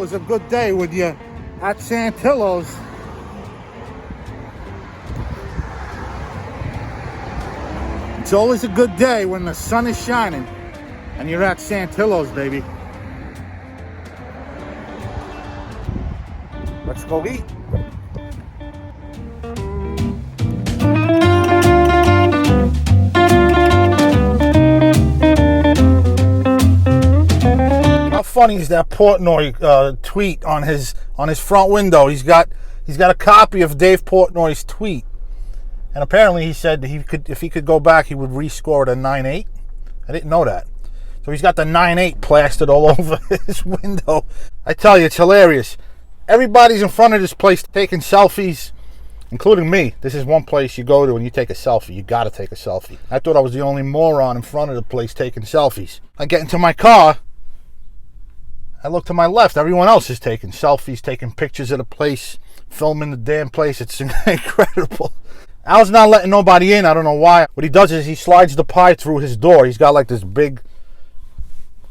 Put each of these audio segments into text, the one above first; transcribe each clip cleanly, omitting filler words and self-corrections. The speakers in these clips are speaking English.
always a good day when you're at Santillos. It's always a good day when the sun is shining and you're at Santillos, baby. Let's go eat. How funny is that Portnoy tweet on his front window? He's got a copy of Dave Portnoy's tweet, and apparently he said if he could go back, he would rescore it a 9.8. I didn't know that. So he's got the 9.8 plastered all over his window. I tell you, it's hilarious. Everybody's in front of this place taking selfies, including me. This is one place you go to and you take a selfie. You got to take a selfie. I thought I was the only moron in front of the place taking selfies. I get into my car. I look to my left. Everyone else is taking selfies, taking pictures of the place, filming the damn place. It's incredible. Al's not letting nobody in. I don't know why. What he does is he slides the pie through his door. He's got like this big,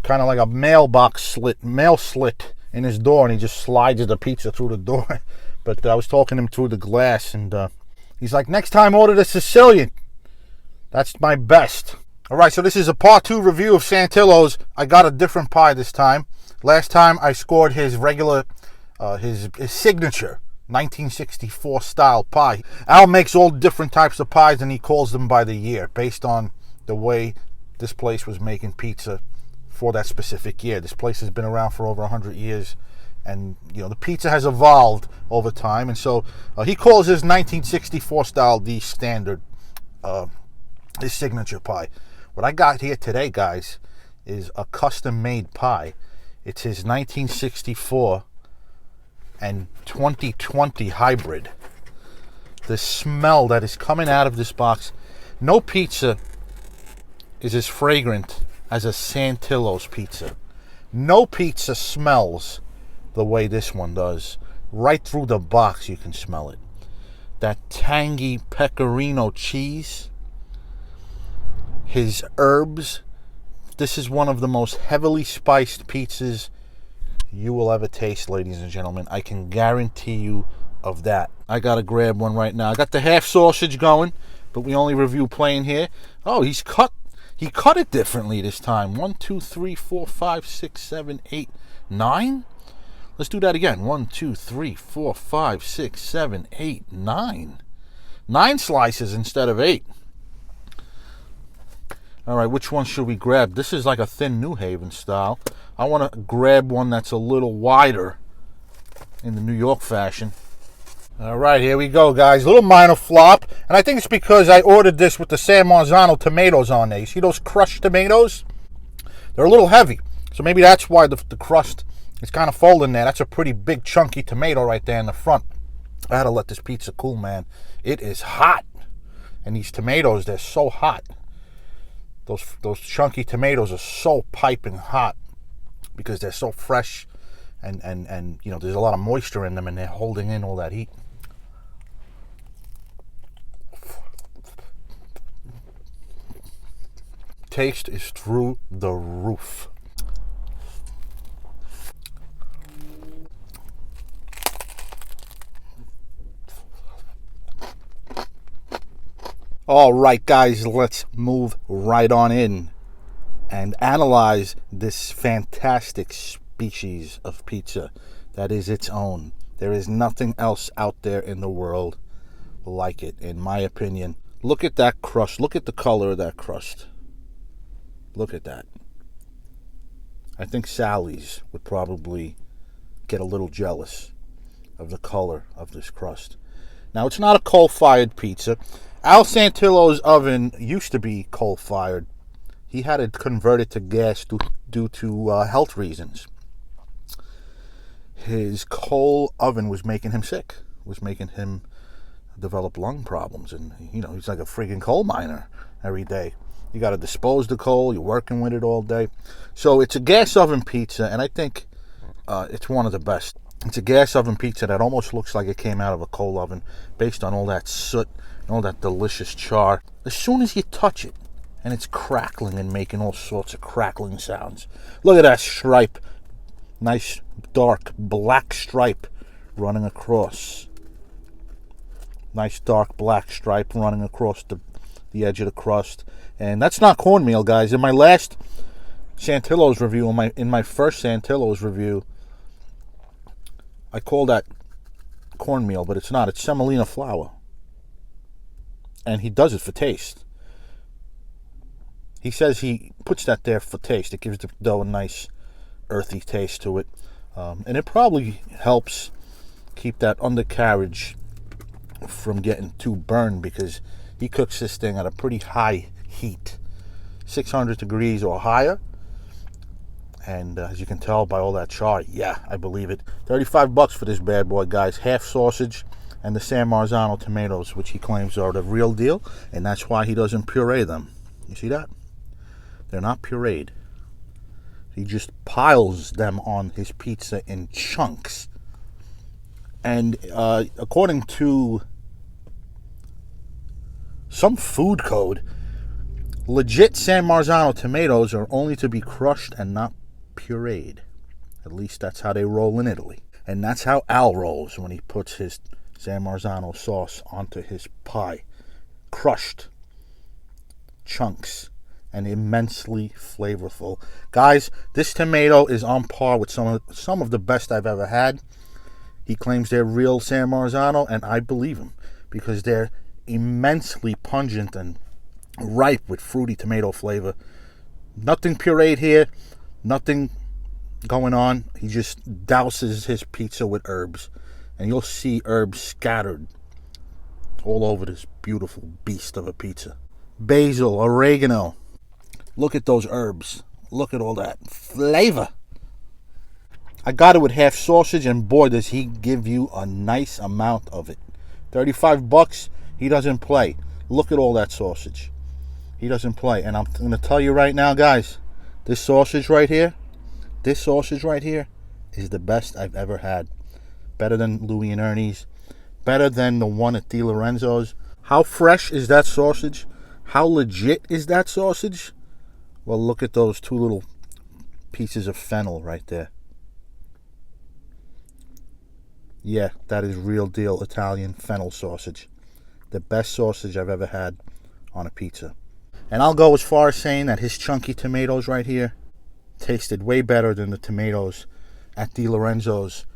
kind of like a mail slit in his door, and he just slides the pizza through the door. But I was talking to him through the glass, and he's like, next time order the Sicilian. That's my best. All right, so this is a part 2 review of Santillos. I got a different pie this time. Last time I scored his regular, his signature 1964 style pie. Al makes all different types of pies, and he calls them by the year based on the way this place was making pizza for that specific year. This place has been around for over 100 years, and you know the pizza has evolved over time, and so he calls his 1964 style the standard, his signature pie. What I got here today, guys, is a custom made pie. It's his 1964 and 2020 hybrid. The smell that is coming out of this box, no pizza is as fragrant as a Santillos pizza. No pizza smells the way this one does. Right through the box you can smell it. That tangy pecorino cheese, his herbs. This is one of the most heavily spiced pizzas you will ever taste, ladies and gentlemen. I can guarantee you of that. I gotta grab one right now. I got the half sausage going, but we only review plain here. Oh, he cut it differently this time. 1, 2, 3, 4, 5, 6, 7, 8, 9. Let's do that again. 1, 2, 3, 4, 5, 6, 7, 8, 9. 9 slices instead of 8. All right, which one should we grab? This is like a thin New Haven style. I want to grab one that's a little wider in the New York fashion. All right, here we go, guys. A little minor flop. And I think it's because I ordered this with the San Marzano tomatoes on there. You see those crushed tomatoes? They're a little heavy. So maybe that's why the crust is kind of folding there. That's a pretty big, chunky tomato right there in the front. I had to let this pizza cool, man. It is hot. And these tomatoes, they're so hot. Those chunky tomatoes are so piping hot because they're so fresh, and you know there's a lot of moisture in them, and they're holding in all that heat. Taste is through the roof. All right, guys, let's move right on in and analyze this fantastic species of pizza that is its own. There is nothing else out there in the world like it, in my opinion. Look at that crust. Look at the color of that crust. Look at that. I think Sally's would probably get a little jealous of the color of this crust. Now, it's not a coal-fired pizza. Al Santillo's oven used to be coal-fired. He had it converted to gas due to health reasons. His coal oven was making him sick, was making him develop lung problems. And, you know, he's like a friggin' coal miner every day. You got to dispose the coal. You're working with it all day. So it's a gas oven pizza, and I think it's one of the best. It's a gas oven pizza that almost looks like it came out of a coal oven based on all that soot and all that delicious char. As soon as you touch it, and it's crackling and making all sorts of crackling sounds. Look at that stripe Nice dark black stripe running across. Nice dark black stripe running across the edge of the crust. And that's not cornmeal, guys. In my last Santillos review, in my first Santillos review, I call that cornmeal, but it's not. It's semolina flour. And he does it for taste. He says he puts that there for taste. It gives the dough a nice earthy taste to it. And it probably helps keep that undercarriage from getting too burned, because he cooks this thing at a pretty high heat, 600 degrees or higher. And as you can tell by all that char, yeah, I believe it. 35 bucks for this bad boy, guys. Half sausage and the San Marzano tomatoes, which he claims are the real deal, and that's why he doesn't puree them. You see that? They're not pureed. He just piles them on his pizza in chunks. And according to some food code, legit San Marzano tomatoes are only to be crushed and not pureed. At least that's how they roll in Italy. And that's how Al rolls when he puts his San Marzano sauce onto his pie. Crushed chunks and immensely flavorful. Guys, this tomato is on par with some of the best I've ever had. He claims they're real San Marzano, and I believe him, because they're immensely pungent and ripe with fruity tomato flavor. Nothing pureed here, nothing going on. He just douses his pizza with herbs, and you'll see herbs scattered all over this beautiful beast of a pizza. Basil, oregano. Look at those herbs. Look at all that flavor. I got it with half sausage, and boy, does he give you a nice amount of it. 35 bucks, he doesn't play. Look at all that sausage. He doesn't play. And I'm going to tell you right now, guys, this sausage right here is the best I've ever had. Better than Louis and Ernie's. Better than the one at Di Lorenzo's. How fresh is that sausage? How legit is that sausage? Well, look at those two little pieces of fennel right there. Yeah, that is real deal Italian fennel sausage. The best sausage I've ever had on a pizza. And I'll go as far as saying that his chunky tomatoes right here tasted way better than the tomatoes at Di Lorenzo's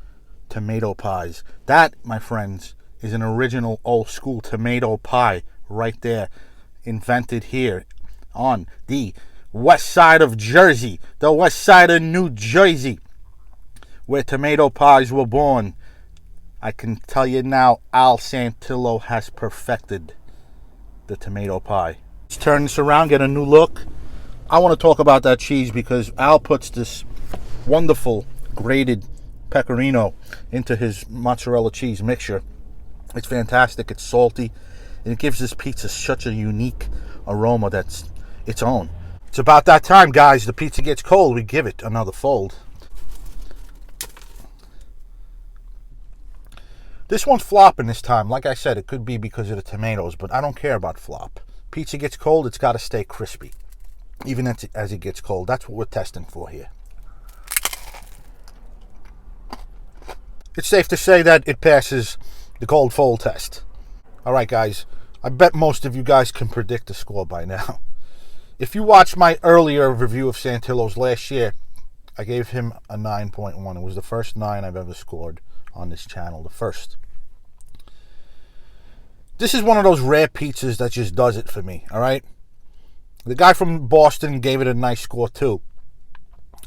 tomato pies. That, my friends, is an original old school tomato pie right there. Invented here on the west side of Jersey. The west side of New Jersey, where tomato pies were born. I can tell you now, Al Santillo has perfected the tomato pie. Let's turn this around, get a new look. I want to talk about that cheese, because Al puts this wonderful grated pecorino into his mozzarella cheese mixture. It's fantastic. It's salty, and it gives this pizza such a unique aroma that's its own. It's about that time, guys. The pizza gets cold. We give it another fold. This one's flopping this time. Like I said, it could be because of the tomatoes, but I don't care about flop. Pizza gets cold, it's got to stay crispy, even as it gets cold. That's what we're testing for here. It's safe to say that it passes the cold fold test. All right, guys. I bet most of you guys can predict the score by now. If you watched my earlier review of Santillos last year, I gave him a 9.1. It was the first 9 I've ever scored on this channel. The first. This is one of those rare pizzas that just does it for me, all right? The guy from Boston gave it a nice score too.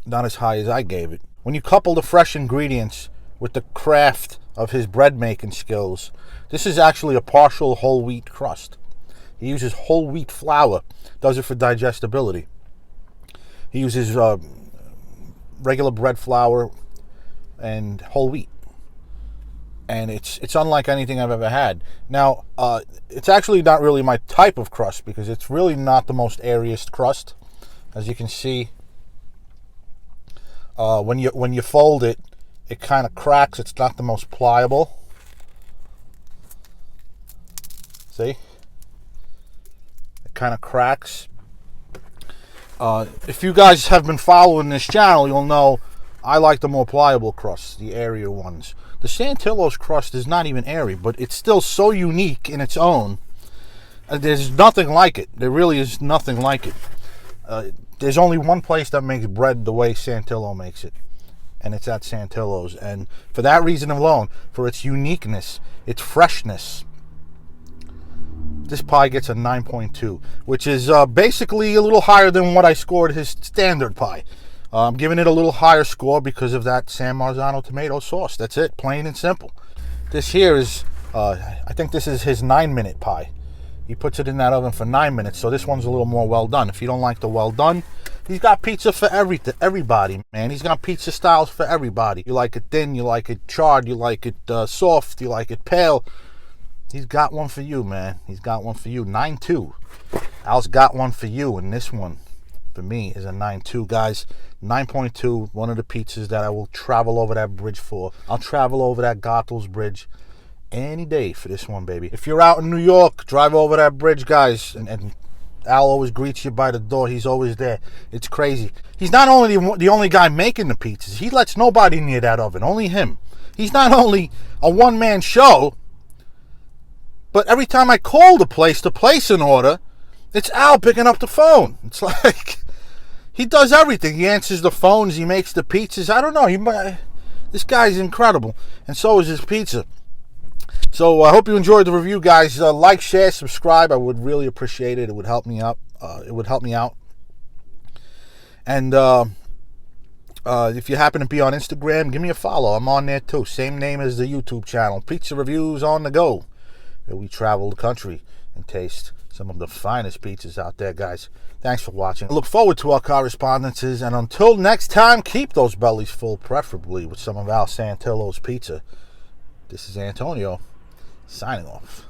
Not as high as I gave it. When you couple the fresh ingredients with the craft of his bread making skills, this is actually a partial whole wheat crust. He uses whole wheat flour, does it for digestibility. He uses regular bread flour and whole wheat. And it's unlike anything I've ever had. Now, it's actually not really my type of crust, because it's really not the most airiest crust. As you can see, when you fold it, it kind of cracks. It's not the most pliable. See? It kind of cracks. If you guys have been following this channel, you'll know I like the more pliable crusts, the airier ones. The Santillos crust is not even airy, but it's still so unique in its own. There's nothing like it. There really is nothing like it. There's only one place that makes bread the way Santillo makes it, and it's at Santillo's. And for that reason alone, for its uniqueness, its freshness, this pie gets a 9.2, which is basically a little higher than what I scored his standard pie. I'm giving it a little higher score because of that San Marzano tomato sauce. That's it, plain and simple. This here is, I think this is his 9-minute pie. He puts it in that oven for 9 minutes, so this one's a little more well done. If you don't like the well done, he's got pizza for everybody, man. He's got pizza styles for everybody. You like it thin, you like it charred, you like it soft, you like it pale. He's got one for you, man. He's got one for you. 9.2. Al's got one for you, and this one, for me, is a 9.2, guys. 9.2, one of the pizzas that I will travel over that bridge for. I'll travel over that Goethals Bridge any day for this one, baby. If you're out in New York, drive over that bridge, guys, and Al always greets you by the door. He's always there. It's crazy. He's not only the only guy making the pizzas. He lets nobody near that oven, only him. He's not only a one-man show, but every time I call the place to place an order, it's Al picking up the phone. It's like he does everything. He answers the phones. He makes the pizzas. I don't know. This guy's incredible, and so is his pizza. So I hope you enjoyed the review, guys. Like, share, subscribe. I would really appreciate it. It would help me out. And if you happen to be on Instagram, give me a follow. I'm on there too. Same name as the YouTube channel. Pizza Reviews on the Go. Where we travel the country and taste some of the finest pizzas out there, guys. Thanks for watching. I look forward to our correspondences. And until next time, keep those bellies full, preferably with some of Al Santillo's pizza. This is Antonio, signing off.